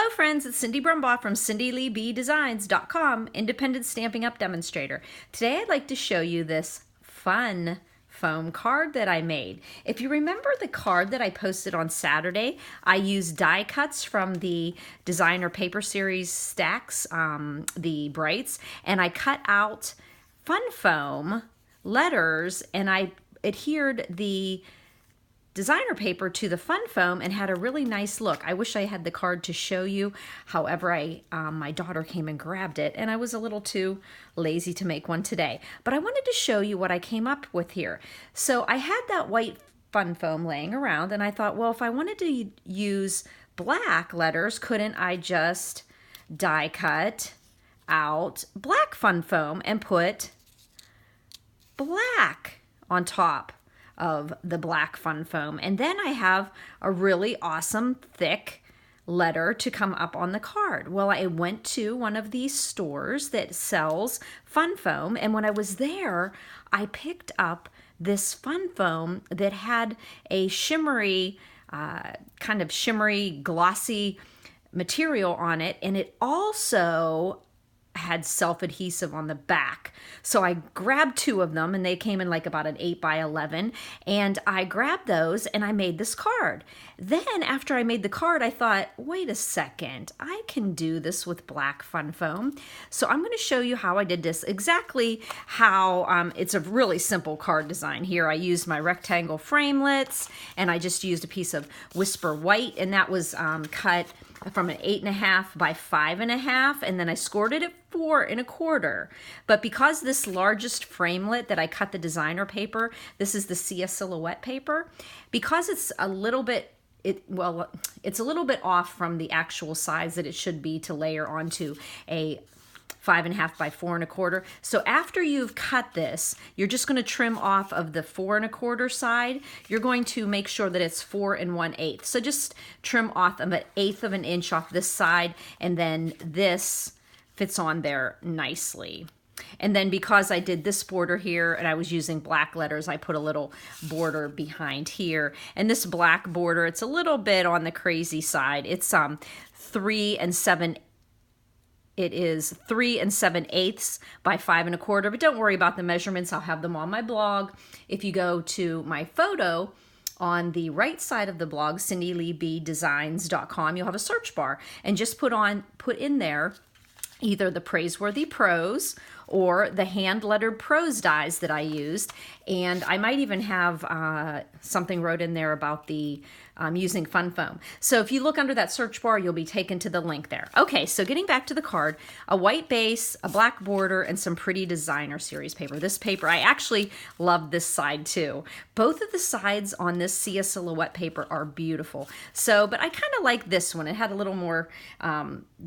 Hello friends, it's Cindy Brumbaugh from CindyLeeBDesigns.com, independent Stampin' Up! Demonstrator. Today I'd like to show you this fun foam card that I made. If you remember the card that I posted on Saturday, I used die cuts from the Designer Paper Series stacks, the Brights, and I cut out fun foam letters and I adhered the designer paper to the fun foam and had a really nice look. I wish I had the card to show you. However, my daughter came and grabbed it and I was a little too lazy to make one today. But I wanted to show you what I came up with here. So I had that white fun foam laying around and I thought, well, if I wanted to use black letters, couldn't I just die cut out black fun foam and put black on top of the black fun foam? And then I have a really awesome thick letter to come up on the card. Well, I went to one of these stores that sells fun foam, and when I was there, I picked up this fun foam that had a shimmery, kind of shimmery, glossy material on it, and it also had self-adhesive on the back. So I grabbed two of them and they came in like about an 8 by 11 and I grabbed those and I made this card. Then after I made the card, I thought, wait a second, I can do this with black fun foam. So I'm going to show you how I did this, exactly how it's a really simple card design here. I used my rectangle framelits and I just used a piece of Whisper White, and that was cut from an 8.5 by 5.5, and then I scored it at 4 1/4. But because this largest framelit that I cut the designer paper, this is the Sia silhouette paper, because it's a little bit, it's a little bit off from the actual size that it should be to layer onto a 5.5 by 4 1/4. So after you've cut this, you're just going to trim off of the 4 1/4 side. You're going to make sure that it's 4 1/8. So just trim off of 1/8 of an inch off this side, and then this fits on there nicely. And then because I did this border here and I was using black letters, I put a little border behind here. And this black border, it's a little bit on the crazy side. It's 3 7/8 by 5 1/4, but don't worry about the measurements. I'll have them on my blog. If you go to my photo on the right side of the blog, CindyLeeBDesigns.com, you'll have a search bar, and just put in there either the Praiseworthy Prose or the hand-lettered prose dies that I used. And I might even have something wrote in there about the using fun foam. So if you look under that search bar, you'll be taken to the link there. Okay, so getting back to the card, a white base, a black border, and some pretty designer series paper. This paper, I actually love this side too. Both of the sides on this Sia silhouette paper are beautiful. So, but I kind of like this one. It had a little more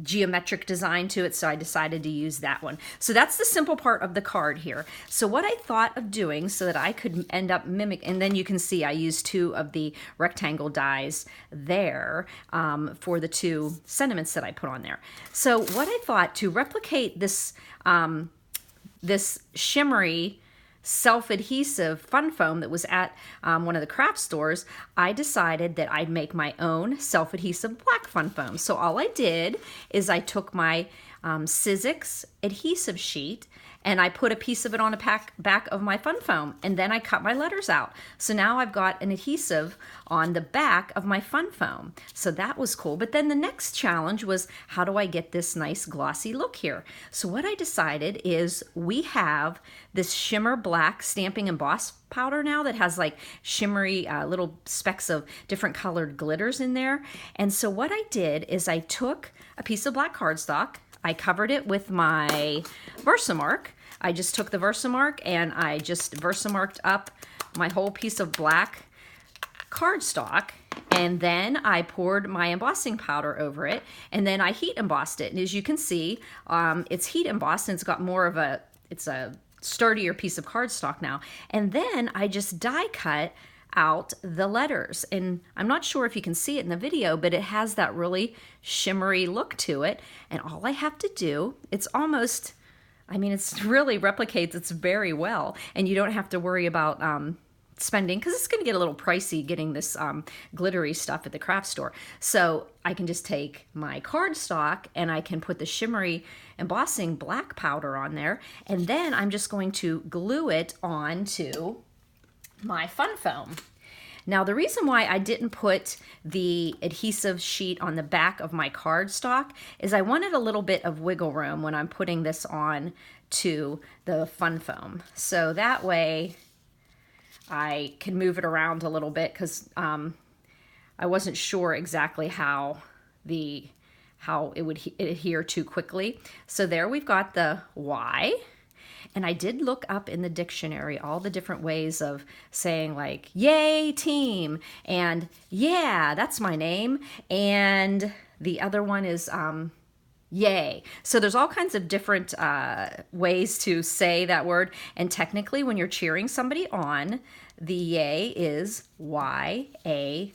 geometric design to it, so I decided to use that one. So that's the simple part of the card here. So what I thought of doing so that I could end up mimic, and then you can see I used two of the rectangle dies there for the two sentiments that I put on there. So what I thought, to replicate this this shimmery self-adhesive fun foam that was at one of the craft stores, I decided that I'd make my own self-adhesive black fun foam. So all I did is I took my Sizzix adhesive sheet and I put a piece of it on the back of my fun foam, and then I cut my letters out. So now I've got an adhesive on the back of my fun foam. So that was cool. But then the next challenge was, how do I get this nice glossy look here? So what I decided is, we have this shimmer black stamping emboss powder now that has like shimmery little specks of different colored glitters in there. And so what I did is I took a piece of black cardstock, I covered it with my Versamark. I just took the Versamark and I just Versamarked up my whole piece of black cardstock, and then I poured my embossing powder over it, and then I heat embossed it. And as you can see, it's heat embossed, and it's got more of a, it's a sturdier piece of cardstock now. And then I just die cut out the letters, and I'm not sure if you can see it in the video, but it has that really shimmery look to it. And all I have to do, it's almost, I mean, it's really replicates it's very well, and you don't have to worry about spending, because it's going to get a little pricey getting this glittery stuff at the craft store. So I can just take my cardstock and I can put the shimmery embossing black powder on there, and then I'm just going to glue it onto my fun foam. Now, the reason why I didn't put the adhesive sheet on the back of my cardstock is I wanted a little bit of wiggle room when I'm putting this on to the fun foam. So that way I can move it around a little bit, because I wasn't sure exactly how it would adhere too quickly. So there we've got the Y. And I did look up in the dictionary all the different ways of saying, like, yay team, and yeah, that's my name, and the other one is yay. So there's all kinds of different ways to say that word, and technically when you're cheering somebody on, the yay is Y-A-Y.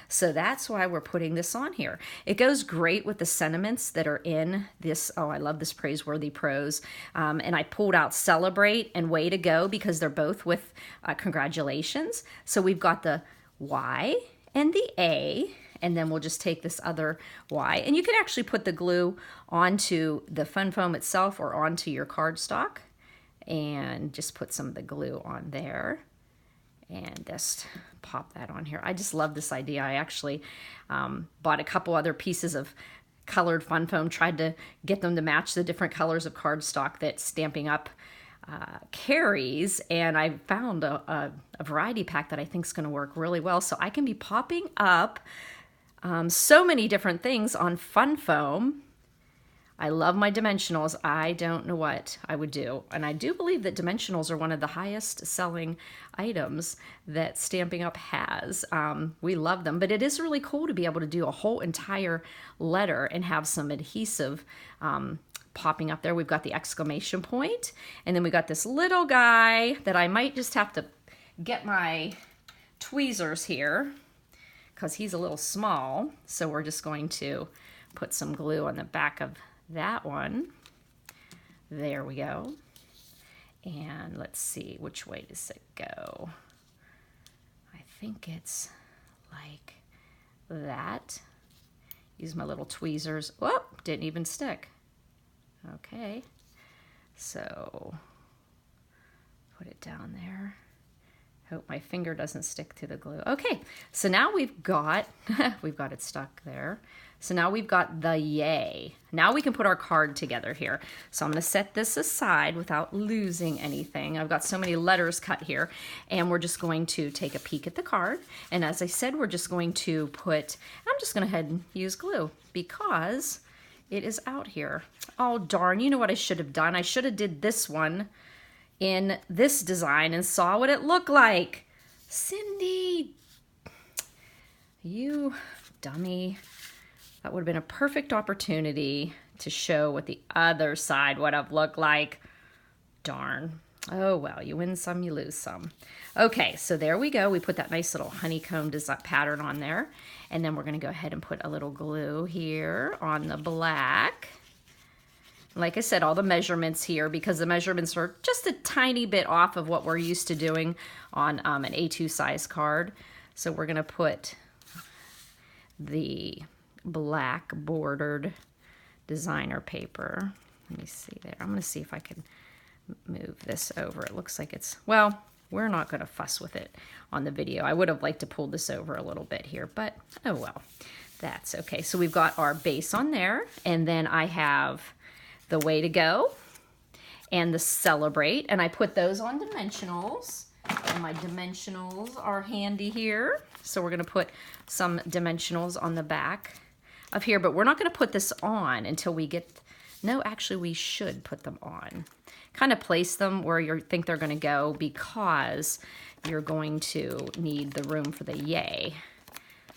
So that's why we're putting this on here. It goes great with the sentiments that are in this. Oh, I love this Praiseworthy Prose. And I pulled out Celebrate and Way to Go because they're both with congratulations. So we've got the Y and the A, and then we'll just take this other Y. And you can actually put the glue onto the fun foam itself or onto your cardstock, and just put some of the glue on there. And just pop that on here. I just love this idea. I actually bought a couple other pieces of colored fun foam, tried to get them to match the different colors of cardstock that Stampin' Up! Carries, and I found a variety pack that I think is going to work really well. So I can be popping up so many different things on fun foam. I love my dimensionals. I don't know what I would do. And I do believe that dimensionals are one of the highest selling items that Stampin' Up! Has. We love them, but it is really cool to be able to do a whole entire letter and have some adhesive popping up there. We've got the exclamation point, and then we got this little guy that I might just have to get my tweezers here because he's a little small. So we're just going to put some glue on the back of that one. There we go. And let's see, which way does it go? I think it's like that. Use my little tweezers. Whoop, didn't even stick. Okay, so put it down there. Hope my finger doesn't stick to the glue. Okay, so now we've got it stuck there. So now we've got the yay. Now we can put our card together here. So I'm going to set this aside without losing anything. I've got so many letters cut here, and we're just going to take a peek at the card. And as I said, we're just going to I'm just going to head and use glue because it is out here. Oh, darn, you know what I should have done? I should have did this one in this design and saw what it looked like. Cindy, you dummy. That would have been a perfect opportunity to show what the other side would have looked like. Darn. Oh, well, you win some, you lose some. Okay, so there we go. We put that nice little honeycomb design pattern on there. And then we're going to go ahead and put a little glue here on the black. Like I said, all the measurements here, because the measurements are just a tiny bit off of what we're used to doing on an A2 size card. So we're going to put the black bordered designer paper. Let me see there. I'm going to see if I can move this over. It looks like it's, well, we're not going to fuss with it on the video. I would have liked to pull this over a little bit here, but oh well, that's okay. So we've got our base on there, and then I have the Way to Go and the Celebrate, and I put those on dimensionals, and my dimensionals are handy here. So we're going to put some dimensionals on the back of here, but we're not going to put this on until we get, no, actually we should put them on. Kind of place them where you think they're going to go because you're going to need the room for the yay.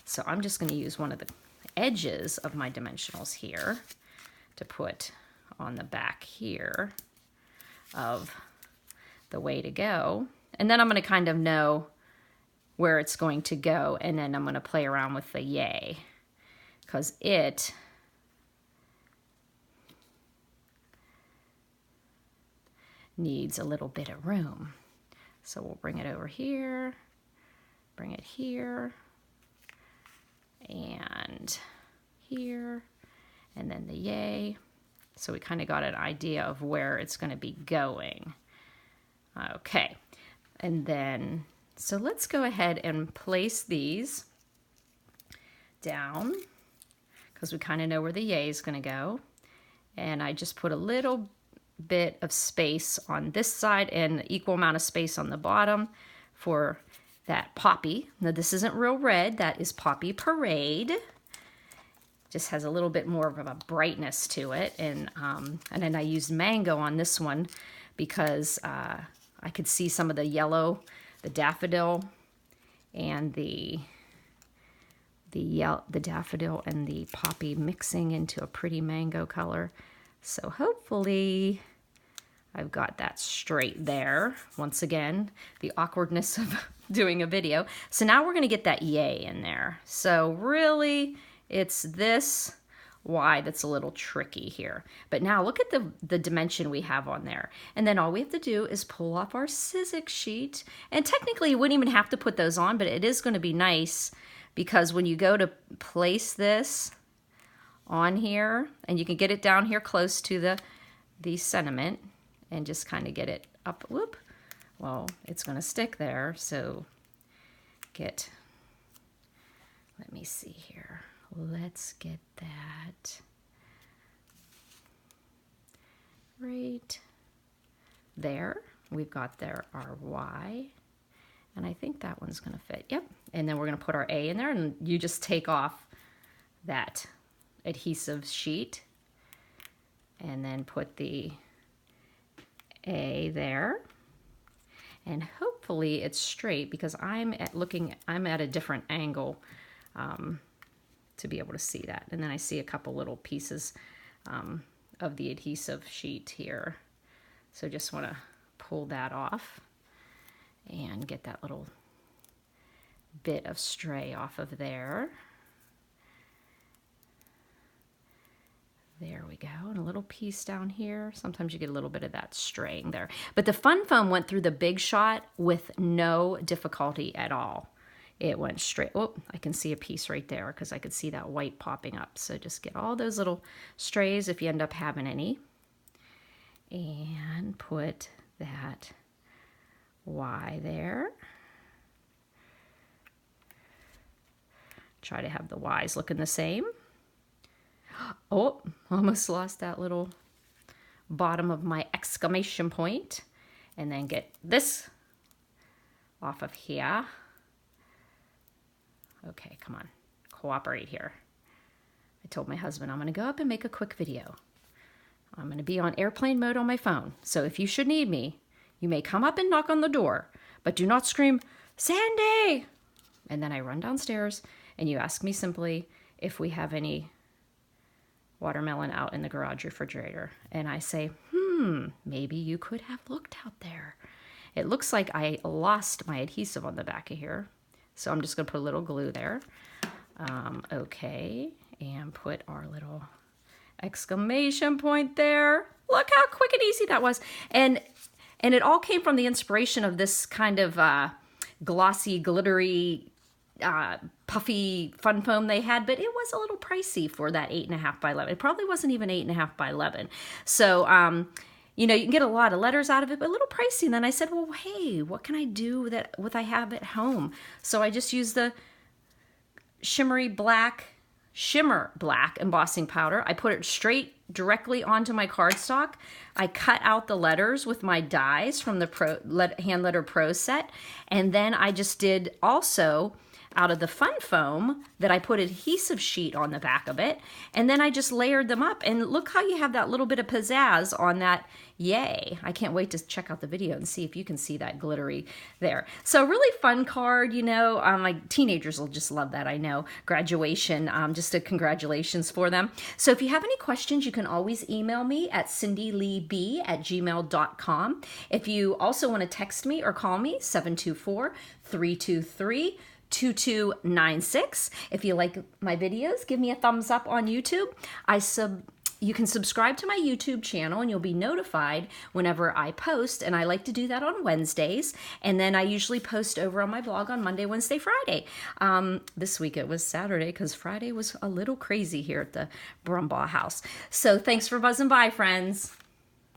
So I'm just going to use one of the edges of my dimensionals here to put on the back here of the Way to Go. And then I'm going to kind of know where it's going to go, and then I'm going to play around with the yay because it needs a little bit of room. So we'll bring it over here, bring it here, and here, and then the yay. So we kind of got an idea of where it's going to be going. Okay, and then, so let's go ahead and place these down because we kind of know where the yay is going to go. And I just put a little bit of space on this side and equal amount of space on the bottom for that poppy. Now this isn't real red, that is Poppy Parade. Just has a little bit more of a brightness to it. And then I used mango on this one because I could see some of the yellow, the daffodil, and the daffodil and the poppy mixing into a pretty mango color. So hopefully I've got that straight there. Once again, the awkwardness of doing a video. So now we're going to get that yay in there. So really, it's this Y that's a little tricky here. But now look at the dimension we have on there. And then all we have to do is pull off our Sizzix sheet. And technically you wouldn't even have to put those on, but it is going to be nice because when you go to place this on here, and you can get it down here close to the sentiment and just kind of get it up, whoop, well, it's going to stick there. So let me see here. Let's get that right there. We've got there our Y, and I think that one's going to fit. Yep. And then we're going to put our A in there, and you just take off that adhesive sheet and then put the A there. And hopefully it's straight because I'm at a different angle to be able to see that. And then I see a couple little pieces of the adhesive sheet here. So just want to pull that off and get that little bit of stray off of there. There we go, and a little piece down here. Sometimes you get a little bit of that straying there. But the fun foam went through the big shot with no difficulty at all. It went straight. Oh, I can see a piece right there because I could see that white popping up. So just get all those little strays if you end up having any. And put that Y there. Try to have the Y's looking the same. Oh, almost lost that little bottom of my exclamation point. And then get this off of here. Okay, come on, cooperate here. I told my husband I'm going to go up and make a quick video. I'm going to be on airplane mode on my phone. So if you should need me, you may come up and knock on the door, but do not scream, Sandy! And then I run downstairs and you ask me simply if we have any watermelon out in the garage refrigerator. And I say, maybe you could have looked out there. It looks like I lost my adhesive on the back of here. So I'm just going to put a little glue there. Okay, and put our little exclamation point there. Look how quick and easy that was. And it all came from the inspiration of this kind of glossy, glittery, puffy fun foam they had, but it was a little pricey for that 8.5 by 11. It probably wasn't even 8.5 by 11. So, you know, you can get a lot of letters out of it, but a little pricey. And then I said, well, hey, what can I do with what I have at home? So I just used the shimmer black embossing powder. I put it straight directly onto my cardstock. I cut out the letters with my dies from the Hand Letter Prose set. And then I just did also out of the fun foam that I put adhesive sheet on the back of it. And then I just layered them up. And look how you have that little bit of pizzazz on that yay. I can't wait to check out the video and see if you can see that glittery there. So really fun card, you know. My teenagers will just love that, I know. Graduation, just a congratulations for them. So if you have any questions, you can always email me at cindyleeb@gmail.com. If you also want to text me or call me, 724-323-2296. If you like my videos, give me a thumbs up on YouTube. I you can subscribe to my YouTube channel and you'll be notified whenever I post, and I like to do that on Wednesdays, and then I usually post over on my blog on Monday, Wednesday, Friday. This week it was Saturday because Friday was a little crazy here at the Brumbaugh house. So thanks for buzzing by, friends.